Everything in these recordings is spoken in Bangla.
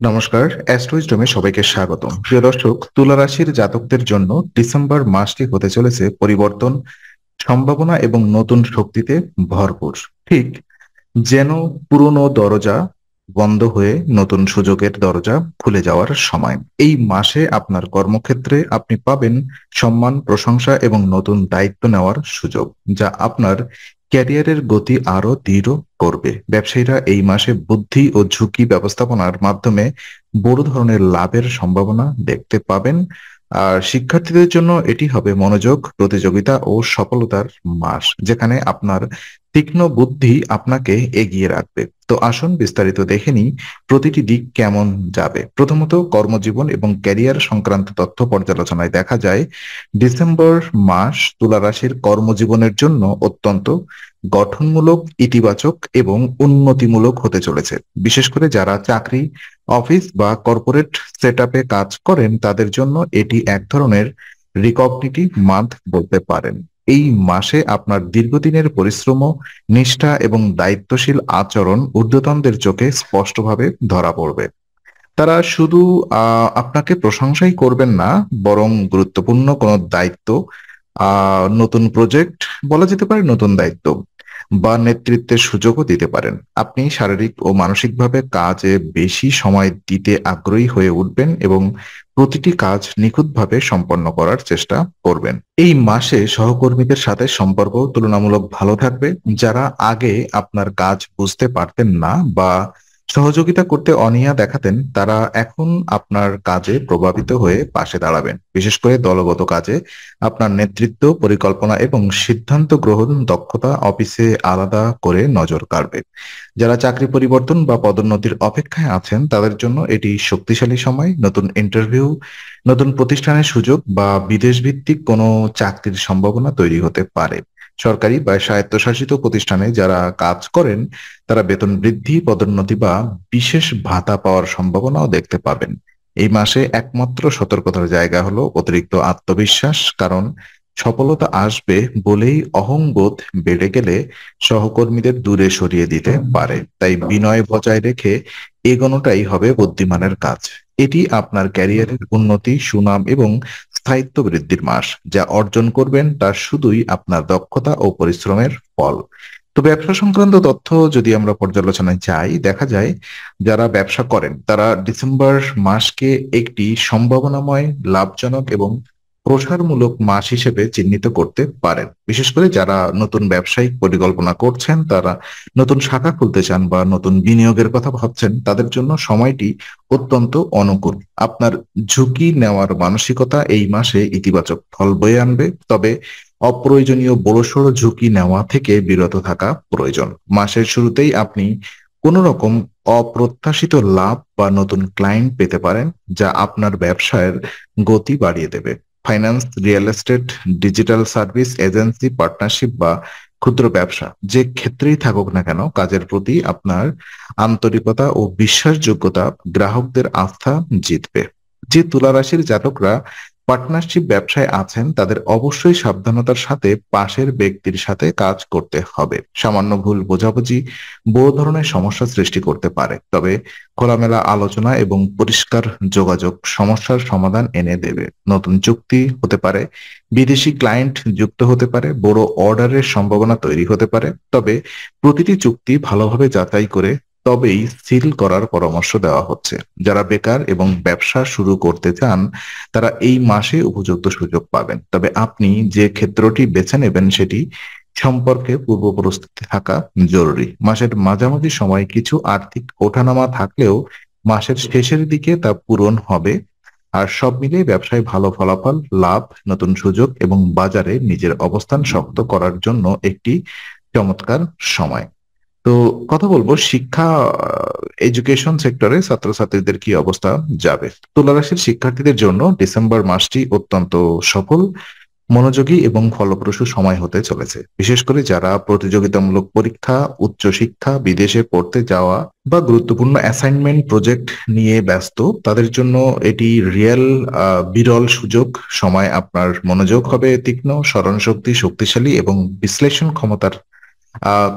নমস্কার, অ্যাস্ট্রোইজডমে সবাইকে স্বাগতম। প্রিয় দর্শক, তুলা রাশির জাতকদের জন্য ডিসেম্বর মাসটি হতে চলেছে পরিবর্তন, সম্ভাবনা এবং নতুন শক্তিতে ভরপুর। ঠিক যেন পুরনো দরজা বন্ধ হয়ে নতুন সুযোগের দরজা খুলে যাওয়ার সময়। এই মাসে আপনার কর্মক্ষেত্রে আপনি পাবেন সম্মান, প্রশংসা এবং নতুন দায়িত্ব নেওয়ার সুযোগ, যা আপনার ক্যারিয়ারের গতি আরো দৃঢ় করবে। ব্যবসায়ীরা এই মাসে বুদ্ধি ও ঝুঁকি ব্যবস্থাপনার মাধ্যমে বড় ধরনের লাভের সম্ভাবনা দেখতে পাবেন। আর শিক্ষার্থীদের জন্য এটি হবে মনোযোগ, প্রতিযোগিতা ও সফলতার মাস, যেখানে আপনার তীক্ষ্ণ বুদ্ধি আপনাকে এগিয়ে রাখবে। তো আসুন বিস্তারিত দেখে নিই প্রতিটি দিক কেমন যাবে। প্রথমত, কর্মজীবন এবং ক্যারিয়ার সংক্রান্ত তথ্য পর্যালোচনায় দেখা যায় ডিসেম্বর মাস তুলা রাশির কর্মজীবনের জন্য অত্যন্ত গঠনমূলক, ইতিবাচক এবং উন্নতিমূলক হতে চলেছে। বিশেষ করে যারা চাকরি, অফিস বা কর্পোরেট সেটআপে কাজ করেন তাদের জন্য এটি এক ধরনের রিকগনিটিভ মান্থ বলতে পারেন। এই মাসে আপনার দীর্ঘদিনের পরিশ্রম, নিষ্ঠা এবং দায়িত্বশীল আচরণ ঊর্ধ্বতনদের চোখে স্পষ্টভাবে ধরা পড়বে। তারা শুধু আপনাকে প্রশংসাই করবেন না, বরং গুরুত্বপূর্ণ কোনো দায়িত্ব, নতুন প্রজেক্ট, বলা যেতে পারে নতুন দায়িত্ব বা নেতৃত্বের সুযোগও দিতে পারেন। আপনি শারীরিক ও মানসিকভাবে কাজে বেশি সময় দিতে আগ্রহী হয়ে উঠবেন এবং প্রতিটি কাজ নিখুঁতভাবে সম্পন্ন করার চেষ্টা করবেন। এই মাসে সহকর্মীদের সাথে সম্পর্ক তুলনামূলক ভালো থাকবে। যারা আগে আপনার কাজ বুঝতে পারতেন না বা সহযোগিতা করতে অনীহা দেখাতেন, তারা এখন আপনার কাজে প্রভাবিত হয়ে পাশে দাঁড়াবেন। বিশেষ করে দলগত কাজে আপনার নেতৃত্ব, পরিকল্পনা এবং সিদ্ধান্ত গ্রহণ দক্ষতা অফিসে আলাদা করে নজর কাড়বে। যারা চাকরি পরিবর্তন বা পদোন্নতির অপেক্ষায় আছেন তাদের জন্য এটি শক্তিশালী সময়। নতুন ইন্টারভিউ, নতুন প্রতিষ্ঠানের সুযোগ বা বিদেশ ভিত্তিক কোনো চাকরির সম্ভাবনা তৈরি হতে পারে। সরকারি বা স্বায়ত্তশাসিত প্রতিষ্ঠানে যারা কাজ করেন তারা বেতন বৃদ্ধি, পদোন্নতি বা বিশেষ ভাতা পাওয়ার সম্ভাবনাও দেখতে পাবেন। এই মাসে একমাত্র সতর্কতার জায়গা হলো অতিরিক্ত আত্মবিশ্বাস, কারণ সফলতা আসবে বলেই অহংবোধ বেড়ে গেলে সহকর্মীদের দূরে সরিয়ে দিতে পারে। তাই বিনয় বজায় রেখে এগোনোটাই হবে বুদ্ধিমানের কাজ। এটি আপনার ক্যারিয়ারের উন্নতি, সুনাম এবং স্থায়িত্ব বৃদ্ধির মাস। যা অর্জন করবেন তা শুধুই আপনার দক্ষতা ও পরিশ্রমের ফল। তো ব্যবসা সংক্রান্ত তথ্য যদি আমরা পর্যালোচনায় যাই, দেখা যায় যারা ব্যবসা করেন তারা ডিসেম্বর মাসকে একটি সম্ভাবনাময়, লাভজনক এবং প্রসারমূলক মাস হিসেবে চিহ্নিত করতে পারেন। বিশেষ করে যারা নতুন ব্যবসায়িক পরিকল্পনা করছেন, তারা নতুন শাখা খুলতে চান বা নতুন বিনিয়োগের কথা ভাবছেন, তাদের জন্য সময়টি অত্যন্ত অনুকূল। আপনার ঝুঁকি নেওয়ার মানসিকতা এই মাসে ইতিবাচক ফল বয়ে আনবে, তবে অপ্রয়োজনীয় বড়সড় ঝুঁকি নেওয়া থেকে বিরত থাকা প্রয়োজন। মাসের শুরুতেই আপনি কোনো রকম অপ্রত্যাশিত লাভ বা নতুন ক্লায়েন্ট পেতে পারেন, যা আপনার ব্যবসায়ের গতি বাড়িয়ে দেবে। Finance, real estate, digital service, agency, partnership বা ক্ষুদ্র ব্যবসা, যে ক্ষেত্রেই থাকুক না কেন, কাজের প্রতি আপনার আন্তরিকতা ও বিশ্বাসযোগ্যতা গ্রাহকদের আস্থা জিতবে। যে তুলা রাশির জাতকরা পার্টনারশিপ ব্যবসায় আছেন তাদের অবশ্যই সাবধানতার সাথে পাশের ব্যক্তির সাথে কাজ করতে হবে। সামান্য ভুল বোঝাবুঝি বড় ধরনের সমস্যা সৃষ্টি করতে পারে, তবে খোলামেলা আলোচনা এবং পরিষ্কার যোগাযোগ সমস্যার সমাধান এনে দেবে। নতুন চুক্তি হতে পারে, বিদেশি ক্লায়েন্ট যুক্ত হতে পারে, বড় অর্ডারের সম্ভাবনা তৈরি হতে পারে। তবে প্রতিটি চুক্তি ভালোভাবে যাচাই করে তবেই সিল করার পরামর্শ দেওয়া হচ্ছে। যারা বেকার এবং ব্যবসা শুরু করতে চান তারা এই মাসে উপযুক্ত সুযোগ পাবেন, তবে আপনি যে ক্ষেত্রটি বেছে নেবেন সেটি সম্পর্কে পূর্ব প্রস্তুতি থাকা জরুরি। মাসের মাঝামাঝি সময় কিছু আর্থিক ওঠানামা থাকলেও মাসের শেষের দিকে তা পূরণ হবে। আর সব মিলিয়ে ব্যবসায় ভালো ফলাফল, লাভ, নতুন সুযোগ এবং বাজারে নিজের অবস্থান শক্ত করার জন্য একটি চমৎকার সময়। তো কথা বলবো শিক্ষা, এডুকেশন সেক্টরে ছাত্রছাত্রীদের কি অবস্থা যাবে। তুলা রাশির শিক্ষার্থীদের জন্য ডিসেম্বর মাসটি অত্যন্ত সফল, মনোযোগী এবং ফলপ্রসূ সময় হতে চলেছে। বিশেষ করে যারা প্রতিযোগিতামূলক পরীক্ষা, উচ্চশিক্ষা, বিদেশে পড়তে যাওয়া বা গুরুত্বপূর্ণ অ্যাসাইনমেন্ট প্রজেক্ট নিয়ে ব্যস্ত, তাদের জন্য এটি রিয়েল বিরল সুযোগ। সময় আপনার মনোযোগ হবে তীক্ষ্ণ, স্মরণশক্তি শক্তিশালী এবং বিশ্লেষণ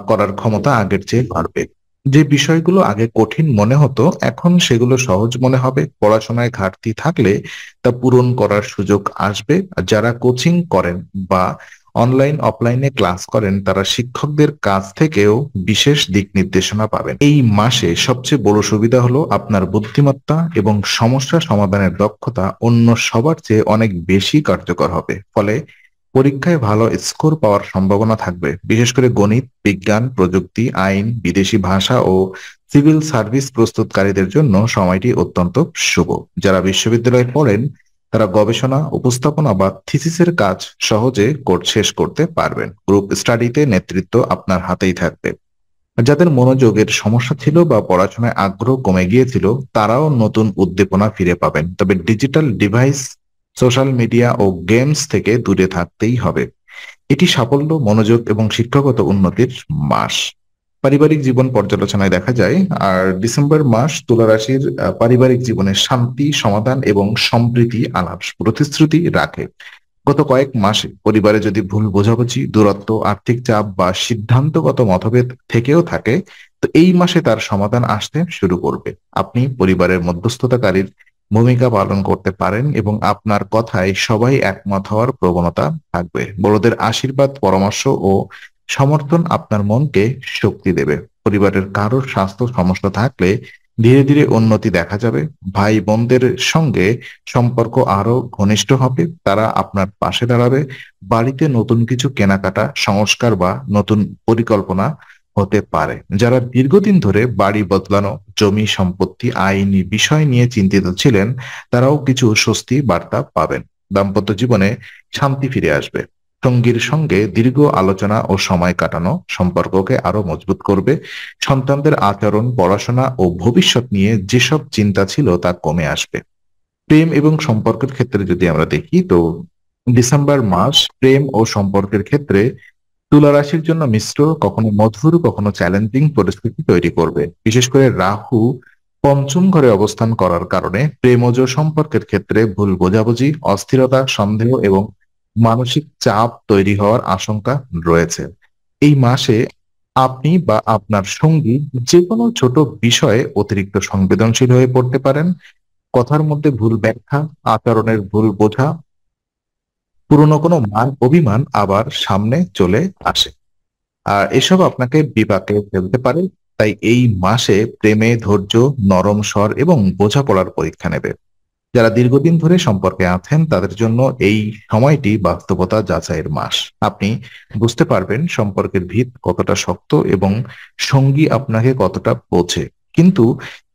করার ক্ষমতা আগের চেয়ে বাড়বে। যে বিষয়গুলো আগে কঠিন মনে হতো এখন সেগুলো সহজ মনে হবে। পড়াশোনায় ঘাটতি থাকলে তা পূরণ করার সুযোগ আসবে। আর যারা কোচিং করেন বা অনলাইন অফলাইনে ক্লাস করেন তারা শিক্ষকদের কাছ থেকেও বিশেষ দিক নির্দেশনা পাবেন। এই মাসে সবচেয়ে বড় সুবিধা হলো আপনার বুদ্ধিমত্তা এবং সমস্যা সমাধানের দক্ষতা অন্য সবার চেয়ে অনেক বেশি কার্যকর হবে। ফলে পরীক্ষায় ভালো স্কোর পাওয়ার সম্ভাবনা থাকবে। বিশেষ করে গণিত, বিজ্ঞান, প্রযুক্তি, আইন, বিদেশি ভাষা ও সিভিল সার্ভিস প্রস্তুতকারীদের জন্য সময়টি অত্যন্ত শুভ। যারা বিশ্ববিদ্যালয়ে পড়েন তারা গবেষণা, উপস্থাপনা বা থিসিসের কাজ সহজে শেষ করতে পারবেন। গ্রুপ স্টাডিতে নেতৃত্ব আপনার হাতেই থাকবে। আর যাদের মনোযোগের সমস্যা ছিল বা পড়াশোনায় আগ্রহ কমে গিয়েছিল তারাও নতুন উদ্দীপনা ফিরে পাবেন। তবে ডিজিটাল ডিভাইস, সোশ্যাল মিডিয়া ও গেমস থেকে দূরে থাকতেই হবে। এটি সাফল্য, মনোযোগ এবং শিক্ষাগত উন্নতির মাস। পারিবারিক জীবন পর্যালোচনায় দেখা যায় আর ডিসেম্বর মাস তুলা রাশির পারিবারিক জীবনে শান্তি, সমাধান এবং সম্প্রীতি আনার প্রতিশ্রুতি রাখে। গত কয়েক মাসে পরিবারে যদি ভুল বোঝাবুঝি, দূরত্ব, আর্থিক চাপ বা সিদ্ধান্তগত মতভেদ থেকেও থাকে তো এই মাসে তার সমাধান আসতে শুরু করবে। আপনি পরিবারের মধ্যস্থতাকারীর ভূমিকা পালন করতে পারেন এবং আপনার কথায় সবাই একমত হওয়ার প্রবণতা থাকবে। বড়দের আশীর্বাদ, পরামর্শ ও সমর্থন আপনার মনকে শক্তি দেবে। পরিবারের কারোর স্বাস্থ্য সমস্যা থাকলে ধীরে ধীরে উন্নতি দেখা যাবে। ভাই বোনদের সঙ্গে সম্পর্ক আরো ঘনিষ্ঠ হবে, তারা আপনার পাশে দাঁড়াবে। বাড়িতে নতুন কিছু কেনাকাটা, সংস্কার বা নতুন পরিকল্পনা হতে পারে। যারা দীর্ঘদিন ধরে বাড়ি বদলানো, জমি সম্পত্তি, আইনি বিষয় নিয়ে চিন্তিত ছিলেন তারাও কিছু স্বস্তি বার্তা পাবেন। দাম্পত্য জীবনে শান্তি ফিরে আসবে। সঙ্গীর সঙ্গে দীর্ঘ আলোচনা ও সময় কাটানো সম্পর্ককে আরো মজবুত করবে। সন্তানদের আচরণ, পড়াশোনা ও ভবিষ্যৎ নিয়ে যেসব চিন্তা ছিল তা কমে আসবে। প্রেম এবং সম্পর্কের ক্ষেত্রে যদি আমরা দেখি তো ডিসেম্বর মাস প্রেম ও সম্পর্কের ক্ষেত্রে তুলা রাশির জন্য মিশ্র, কখনো মধুর কখনো চ্যালেঞ্জিং পরিস্থিতি তৈরি করবে। বিশেষ করে রাহু পঞ্চম ঘরে অবস্থান করার কারণে প্রেমজ সম্পর্কের ক্ষেত্রে ভুল বোঝাবুঝি, অস্থিরতা, সন্দেহ এবং মানসিক চাপ তৈরি হওয়ার আশঙ্কা রয়েছে। এই মাসে আপনি বা আপনার সঙ্গী যে কোনো ছোট বিষয়ে অতিরিক্ত সংবেদনশীল হয়ে পড়তে পারেন। কথার মধ্যে ভুল ব্যাখ্যা, আচরণের ভুল বোঝা, পুরনো কোনো মান অভিমান আবার সামনে চলে আসে। আর এসব আপনাকে বিপাকে ফেলতে পারে। তাই এই মাসে প্রেমে ধৈর্য, নরম স্বর এবং বোঝাপড়ার পরীক্ষা নেবে। যারা দীর্ঘদিন ধরে সম্পর্কে আছেন তাদের জন্য এই সময়টি বাস্তবতা যাচাইয়ের মাস। আপনি বুঝতে পারবেন সম্পর্কের ভিত কতটা শক্ত এবং সঙ্গী আপনাকে কতটা বোঝে। কিন্তু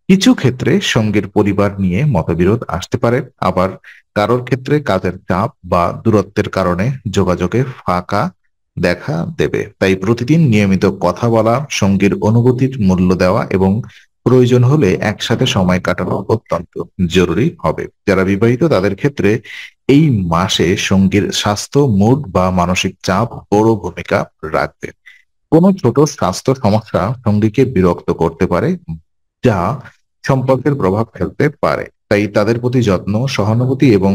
কিছু ক্ষেত্রে সঙ্গীর পরিবার নিয়ে মতবিরোধ আসতে পারে। আবার কারোর ক্ষেত্রে কাজের চাপ বা দূরত্বের কারণে যোগাযোগে ফাঁকা দেখা দেবে। তাই প্রতিদিন নিয়মিত কথা বলা, সঙ্গীর অনুভূতির মূল্য দেওয়া এবং প্রয়োজন হলে একসাথে সময় কাটানো অত্যন্ত জরুরি হবে। যারা বিবাহিত তাদের ক্ষেত্রে এই মাসে সঙ্গীর স্বাস্থ্য, মুড বা মানসিক চাপ বড় ভূমিকা রাখবে। কোনো ছোট স্বাস্থ্য সমস্যা সঙ্গীকে বিরক্ত করতে পারে, যা সম্পর্কের প্রভাব ফেলতে পারে। তাই তাদের প্রতি যত্ন, সহানুভূতি এবং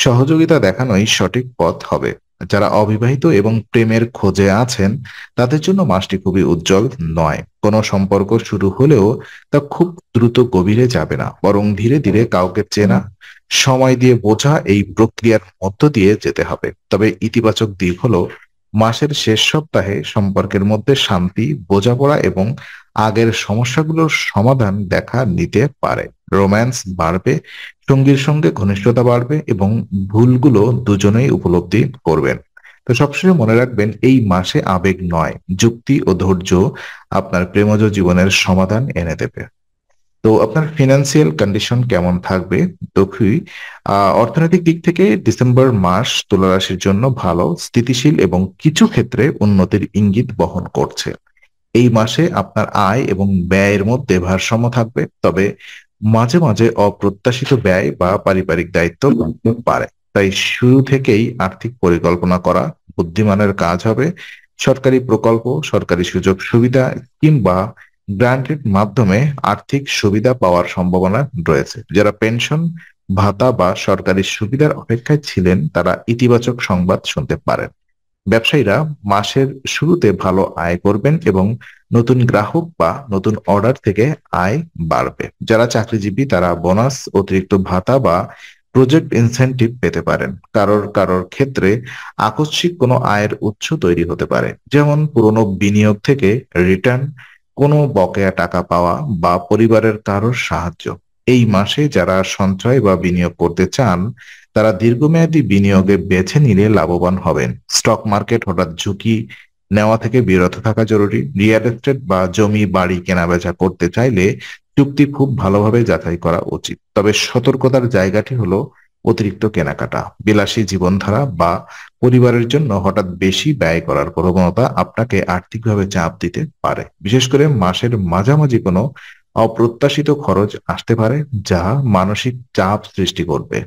সহযোগিতা দেখানোই সঠিক পথ হবে। যারা অবিবাহিত এবং প্রেমের খোঁজে আছেন তাদের জন্য মাসটি খুবই উজ্জ্বল নয়। কোনো সম্পর্ক শুরু হলেও তা খুব দ্রুত গভীরে যাবে না, বরং ধীরে ধীরে কাউকে চেনা, সময় দিয়ে বোঝা এই প্রক্রিয়ার মধ্য দিয়ে যেতে হবে। তবে ইতিবাচক দিক হলো মাসের শেষ সপ্তাহে সম্পর্কের মধ্যে শান্তি, বোঝাপড়া এবং আগের সমস্যাগুলোর সমাধান দেখা নিতে পারে। রোম্যান্স বাড়বে, সঙ্গীর সঙ্গে ঘনিষ্ঠতা বাড়বে এবং ভুলগুলো দুজনেই উপলব্ধি করবেন। তো সবসময় মনে রাখবেন এই মাসে আবেগ নয়, যুক্তি ও ধৈর্য আপনার প্রেমজ জীবনের সমাধান এনে দেবে। তো আপনার ফিনান্সিয়াল কন্ডিশন কেমন থাকবে দেখি। অর্থনৈতিক দিক থেকে ডিসেম্বর মাস তুলা রাশির জন্য ভালো, স্থিতিশীল এবং কিছু ক্ষেত্রে উন্নতির ইঙ্গিত বহন করছে। এই মাসে আপনার আয় এবং ব্যয়ের মধ্যে ভারসাম্য থাকবে, তবে মাঝে মাঝে অপ্রত্যাশিত ব্যয় বা পারিবারিক দায়িত্ব বাড়তে পারে। তাই শুরু থেকেই আর্থিক পরিকল্পনা করা বুদ্ধিমানের কাজ হবে। সরকারি প্রকল্প, সরকারি সুযোগ সুবিধা কিংবা গ্রান্টের মাধ্যমে আর্থিক সুবিধা পাওয়ার সম্ভাবনা রয়েছে। যারা পেনশন, ভাতা বা সরকারি সুবিধার অপেক্ষায় ছিলেন তারা ইতিবাচক সংবাদ শুনতে পারেন। ব্যবসায়ীরা মাসের শুরুতে ভালো আয় করবেন এবং নতুন গ্রাহক বা নতুন অর্ডার থেকে আয় বাড়বে। যারা চাকরিজীবী তারা বোনাস, অতিরিক্ত ভাতা বা প্রজেক্ট ইনসেনটিভ পেতে পারেন। কারোর কারোর ক্ষেত্রে আকস্মিক কোনো আয়ের উৎস তৈরি হতে পারে, যেমন পুরনো বিনিয়োগ থেকে রিটার্ন, কোনো বকেয়া টাকা পাওয়া বা পরিবারের কারোর সাহায্য। এই মাসে যারা সঞ্চয় বা বিনিয়োগ করতে চান তারা দীর্ঘমেয়াদী বিনিয়োগে বেছে নিলে লাভবান হবেন। স্টক মার্কেট হঠাৎ ঝুঁকি নেওয়া থেকে বিরত থাকা জরুরি। রিয়েল এস্টেট বা জমি বাড়ি কেনাবেচা করতে চাইলে চুক্তি খুব ভালোভাবে যাচাই করা উচিত। তবে সতর্কতার জায়গাটি হলো অতিরিক্ত কেনাকাটা, বিলাসী জীবনধারা বা পরিবারের জন্য হঠাৎ বেশি ব্যয় করার প্রবণতা আপনাকে আর্থিকভাবে চাপ দিতে পারে। বিশেষ করে মাসের মাঝামাঝি কোনো অপ্রত্যাশিত খরচ আসতে পারে যা মানসিক চাপ সৃষ্টি করবে।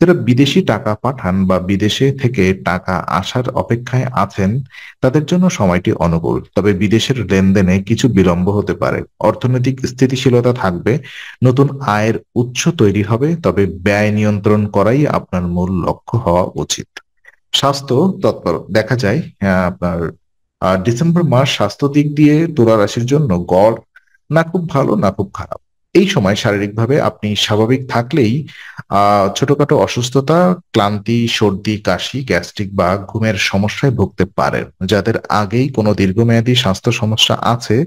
যারা বিদেশি টাকা পাঠান বা বিদেশে থেকে টাকা আসার অপেক্ষায় আছেন তাদের জন্য সময়টি অনুকূল, তবে বিদেশের লেনদেনে কিছু বিলম্ব হতে পারে। অর্থনৈতিক স্থিতিশীলতা থাকবে, নতুন আয়ের উৎস তৈরি হবে, তবে ব্যয় নিয়ন্ত্রণ করাই আপনার মূল লক্ষ্য হওয়া উচিত। স্বাস্থ্য তৎপর দেখা যায় আপনার ডিসেম্বর মাস স্বাস্থ্য দিক দিয়ে তুলা রাশির জন্য গড় না খুব ভালো না খুব খারাপ। এই সময় শারীরিকভাবে আপনি স্বাভাবিক থাকলেই ছোটখাটো অসুস্থতা, ক্লান্তি, সর্দি, কাশি, গ্যাস্ট্রিক বা ঘুমের সমস্যায় ভুগতে পারেন। যাদের আগেই কোনো দীর্ঘমেয়াদী স্বাস্থ্য সমস্যা আছে,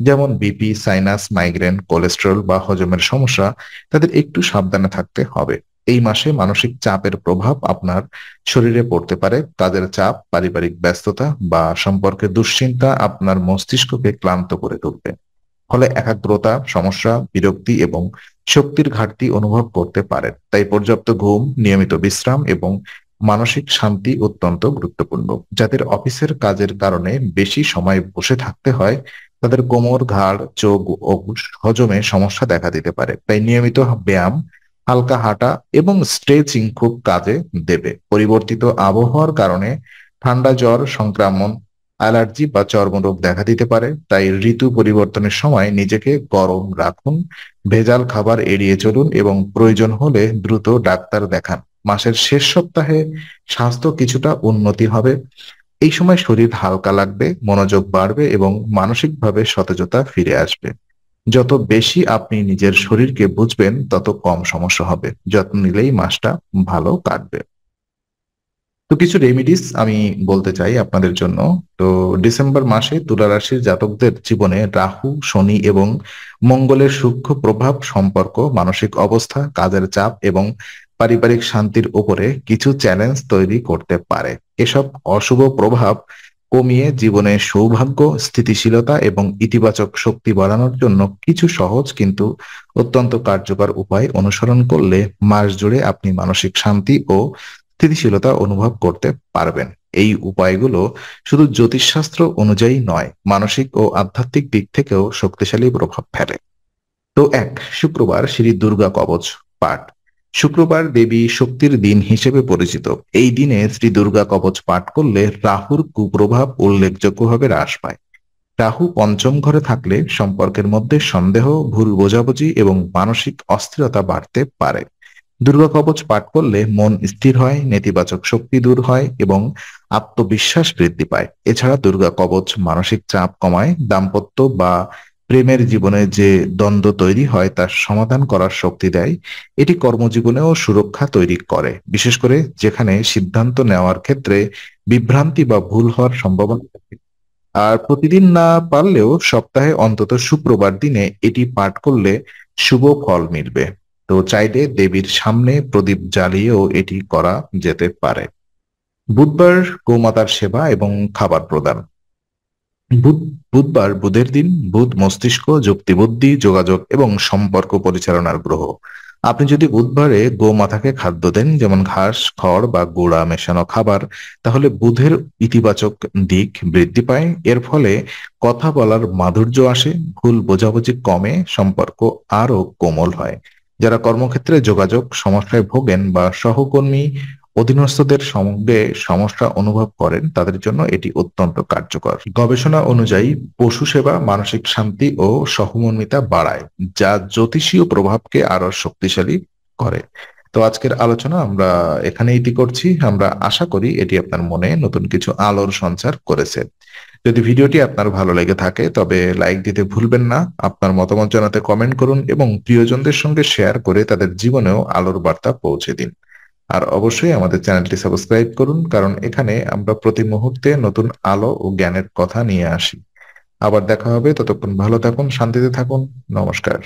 যেমন বিপি, সাইনাস, মাইগ্রেন, কোলেস্টেরল বা হজমের সমস্যা, তাদের একটু সাবধানে থাকতে হবে। এই মাসে মানসিক চাপের প্রভাব আপনার শরীরে পড়তে পারে। কাজের চাপ, পারিবারিক ব্যস্ততা বা সম্পর্কে দুশ্চিন্তা আপনার মস্তিষ্ককে ক্লান্ত করে তুলবে। ফলে একাগ্রতা সমস্যা, বিরক্তি এবং শক্তির ঘাটতি অনুভব করতে পারেন। তাই পর্যাপ্ত ঘুম, নিয়মিত বিশ্রাম এবং মানসিক শান্তি অত্যন্ত গুরুত্বপূর্ণ। যাদের অফিসের কাজের কারণে বেশি সময় বসে থাকতে হয় তাদের কোমর, ঘাড়, চোখ ও হজমে সমস্যা দেখা দিতে পারে। তাই নিয়মিত ব্যায়াম, হালকা হাঁটা এবং স্ট্রেচিং খুব কাজে দেবে। পরিবর্তিত আবহাওয়ার কারণে ঠান্ডা, জ্বর, সংক্রমণ, অ্যালার্জি বা চর্মরোগ দেখা দিতে পারে। তাই ঋতু পরিবর্তনের সময় নিজেকে গরম রাখুন, ভেজাল খাবার এড়িয়ে চলুন এবং প্রয়োজন হলে দ্রুত ডাক্তার দেখান। মাসের শেষ সপ্তাহে স্বাস্থ্য কিছুটা উন্নতি হবে। এই সময় শরীর হালকা লাগবে, মনোযোগ বাড়বে এবং মানসিকভাবে সতেজতা ফিরে আসবে। যত বেশি আপনি নিজের শরীরকে বুঝবেন তত কম সমস্যা হবে। যত্ন নিলেই মাসটা ভালো কাটবে। তো কিছু রেমিডিস আমি বলতে চাই আপনাদের জন্য। তো ডিসেম্বর মাসে তুলা রাশির জাতকদের জীবনে রাহু, শনি এবং মঙ্গলের সূক্ষ্ম প্রভাব সম্পর্ক, মানসিক অবস্থা, কাজের চাপ এবং পারিবারিক শান্তির উপরে কিছু চ্যালেঞ্জ তৈরি করতে পারে। এসব অশুভ প্রভাব কমিয়ে জীবনে সৌভাগ্য, স্থিতিশীলতা এবং ইতিবাচক শক্তি বাড়ানোর জন্য কিছু সহজ কিন্তু অত্যন্ত কার্যকর উপায় অনুসরণ করলে মাস জুড়ে আপনি মানসিক শান্তি ও স্থিতিশীলতা অনুভব করতে পারবেন। এই উপায়গুলো শুধু জ্যোতিষশাস্ত্র অনুযায়ী নয়, মানসিক ও আধ্যাত্মিক দিক থেকেও শক্তিশালী প্রভাব ফেলে। তো এক, শুক্রবার শ্রী দুর্গা কবচ পাঠ। শুক্রবার দেবী শক্তির দিন হিসেবে পরিচিত। এই দিনে শ্রী দুর্গা কবচ পাঠ করলে রাহুর কুপ্রভাব উল্লেখযোগ্যভাবে হ্রাস পায়। রাহু পঞ্চম ঘরে থাকলে সম্পর্কের মধ্যে সন্দেহ, ভুল বোঝাবুঝি এবং মানসিক অস্থিরতা বাড়তে পারে। দুর্গা কবচ পাঠ করলে মন স্থির হয়, নেতিবাচক শক্তি দূর হয় এবং আত্মবিশ্বাস বৃদ্ধি পায়। এছাড়া দুর্গা কবচ মানসিক চাপ কমায়, দাম্পত্য বা প্রেমের জীবনে যে দ্বন্দ্ব তৈরি হয় তার সমাধান করার শক্তি দেয়। এটি কর্মজীবনেও সুরক্ষা তৈরি করে, বিশেষ করে যেখানে সিদ্ধান্ত নেওয়ার ক্ষেত্রে বিভ্রান্তি বা ভুল হওয়ার সম্ভাবনা থাকে। আর প্রতিদিন না পারলেও সপ্তাহে অন্তত শুক্রবার দিনে এটি পাঠ করলে শুভ ফল মিলবে। তো চাইলে দেবীর সামনে প্রদীপ জ্বালিয়েও এটি করা যেতে পারে। বুধবার গোমাতার সেবা এবং খাবার প্রদান। বুধ বুধবার বুধের দিন। বুধ মস্তিষ্ক, যুক্তিবুদ্ধি, যোগাযোগ এবং সম্পর্ক পরিচালনার গ্রহ। আপনি যদি বুধবারে গোমাতাকে খাদ্য দেন, যেমন ঘাস, খড় বা গুঁড়া মেশানো খাবার, তাহলে বুধের ইতিবাচক দিক বৃদ্ধি পায়। এর ফলে কথা বলার মাধুর্য আসে, ভুল বোঝাবুঝি কমে, সম্পর্ক আরো কোমল হয়। যারা কর্মক্ষেত্রে যোগাযোগ সমস্যায় ভোগেন বা সহকর্মী, অধীনস্থদের সঙ্গে সমস্যা অনুভব করেন তাদের জন্য এটি অত্যন্ত কার্যকর। গবেষণা অনুযায়ী পশু সেবা মানসিক শান্তি ও সহমর্মিতা বাড়ায়, যা জ্যোতিষীয় প্রভাবকে আরো শক্তিশালী করে। তো আজকের আলোচনা আমরা এখানে ইতি করছি। আমরা আশা করি এটি আপনার মনে নতুন কিছু আলোর সঞ্চার করেছে। যদি ভিডিওটি আপনার ভালো লেগে থাকে তবে লাইক দিতে ভুলবেন না। আপনার মতামত জানাতে কমেন্ট করুন এবং প্রিয়জনদের সঙ্গে শেয়ার করে তাদের জীবনেও আলোর বার্তা পৌঁছে দিন। আর অবশ্যই আমাদের চ্যানেলটি সাবস্ক্রাইব করুন, কারণ এখানে আমরা প্রতি মুহূর্তে নতুন আলো ও জ্ঞানের কথা নিয়ে আসি। আবার দেখা হবে, ততক্ষণ ভালো থাকুন, শান্তিতে থাকুন। নমস্কার।